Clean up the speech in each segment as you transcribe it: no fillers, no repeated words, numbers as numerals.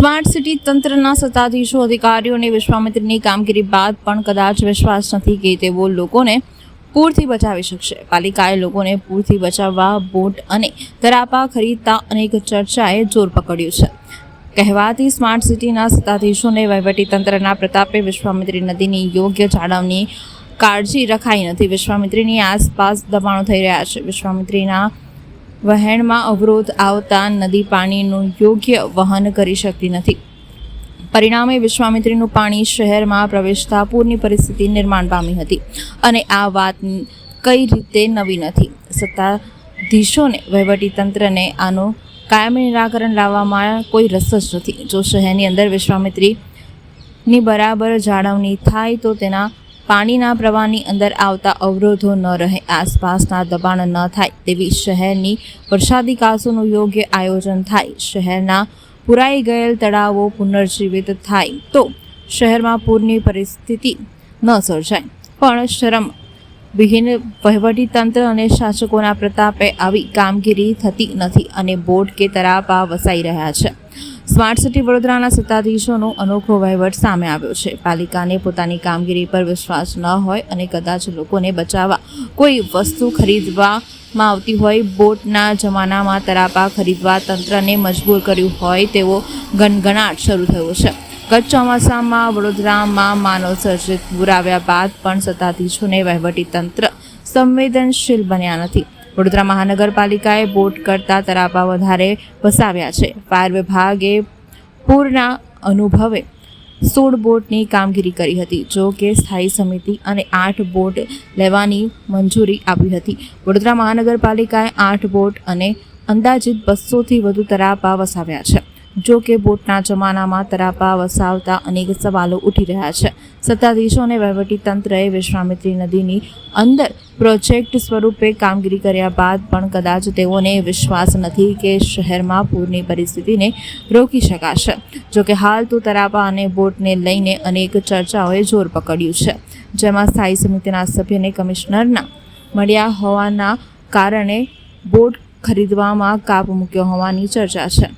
Smart city તંત્રના સત્તાધીશો અધિકારીઓને વિશ્વામિત્રીની કામગીરી બાદ પણ કદાચ વિશ્વાસ નથી કે તેઓ લોકોને પૂરથી બચાવી શકશે। પાલિકાએ લોકોને પૂરથી બચાવવા બોટ અને તરાપા ખરીદતા અનેક ચર્ચાએ જોર પકડ્યું છે। કહેવાતી સ્માર્ટ સિટીના સત્તાધીશોને વહીવટીતંત્રના પ્રતાપે વિશ્વામિત્રી નદીની યોગ્ય જાળવણી કાળજી રખાઈ નથી। વિશ્વામિત્રીની આસપાસ દબાણો થઈ રહ્યા છે। વિશ્વામિત્રીના વહેણમાં અવરોધ આવતા નદી પાણીનું યોગ્ય વહન કરી શકતી નથી। પરિણામે વિશ્વામિત્રીનું પાણી શહેરમાં પ્રવેશતા પૂરની પરિસ્થિતિ નિર્માણ પામી હતી અને આ વાત કઈ રીતે નવી નથી। સત્તાધીશોને વહીવટીતંત્રને આનું કાયમી નિરાકરણ લાવવામાં કોઈ રસ જ નથી। જો શહેરની અંદર વિશ્વામિત્રીની બરાબર જાળવણી થાય તો તેના પાણીના પ્રવાહની અંદર આવતા અવરોધો ન રહે, આસપાસના દબાણ ન થાય, તેવી શહેરની વરસાદી કાસોનું યોગ્ય આયોજન થાય, શહેરના પુરાઈ ગયેલ તળાવો પુનર્જીવિત થાય તો શહેરમાં પૂરની પરિસ્થિતિ ન સર્જાય। પણ શરમ વિહીન વહીવટીતંત્ર અને શાસકોના પ્રતાપે આવી કામગીરી થતી નથી અને બોટ કે તરાપા વસાઈ રહ્યા છે। સ્માર્ટ સિટી વડોદરાના સત્તાધીશોનો અનોખો વહીવટ સામે આવ્યો છે। પાલિકાને પોતાની કામગીરી પર વિશ્વાસ ન હોય અને કદાચ લોકોને બચાવવા કોઈ વસ્તુ ખરીદવામાં આવતી હોય, બોટના જમાનામાં તરાપા ખરીદવા તંત્રને મજબૂર કર્યું હોય તેવો ગણગણાટ શરૂ થયો છે। ગત ચોમાસામાં વડોદરામાં માનવ સર્જિત પૂર આવ્યા બાદ પણ સત્તાધીશોને વહીવટીતંત્ર સંવેદનશીલ બન્યા નથી। વડોદરા મહાનગરપાલિકાએ બોટ કરતાં તરાપા વધારે વસાવ્યા છે। ફાયર વિભાગે પૂરના અનુભવે 16 બોટની કામગીરી કરી હતી, જો કે સ્થાયી સમિતિ અને 8 બોટ લેવાની મંજૂરી આપી હતી। વડોદરા મહાનગરપાલિકાએ 8 બોટ અને અંદાજિત 200થી વધુ તરાપા વસાવ્યા છે। જો કે બોટના જમાનામાં તરાપા વસાવતા અનેક સવાલો ઉઠી રહ્યા છે। સત્તાધીશો અને વહીવટીતંત્રએ વિશ્વામિત્રી નદીની અંદર પ્રોજેક્ટ સ્વરૂપે કામગીરી કર્યા બાદ પણ કદાચ તેઓને વિશ્વાસ નથી કે શહેરમાં પૂરની પરિસ્થિતિને રોકી શકાશે। જો કે હાલ તો તરાપા અને બોટને લઈને અનેક ચર્ચાઓએ જોર પકડ્યું છે, જેમાં સ્થાયી સમિતિના સભ્યને કમિશનરના મળ્યા હોવાના કારણે બોટ ખરીદવામાં કાપ મૂક્યો હોવાની ચર્ચા છે।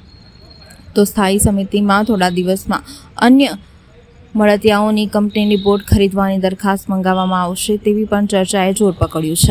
તો સ્થાયી સમિતિમાં થોડા દિવસમાં અન્ય મળતિયાઓની કંપનીની બોટ ખરીદવાની દરખાસ્ત મંગાવવામાં આવશે તેવી પણ ચર્ચાએ જોર પકડ્યું છે।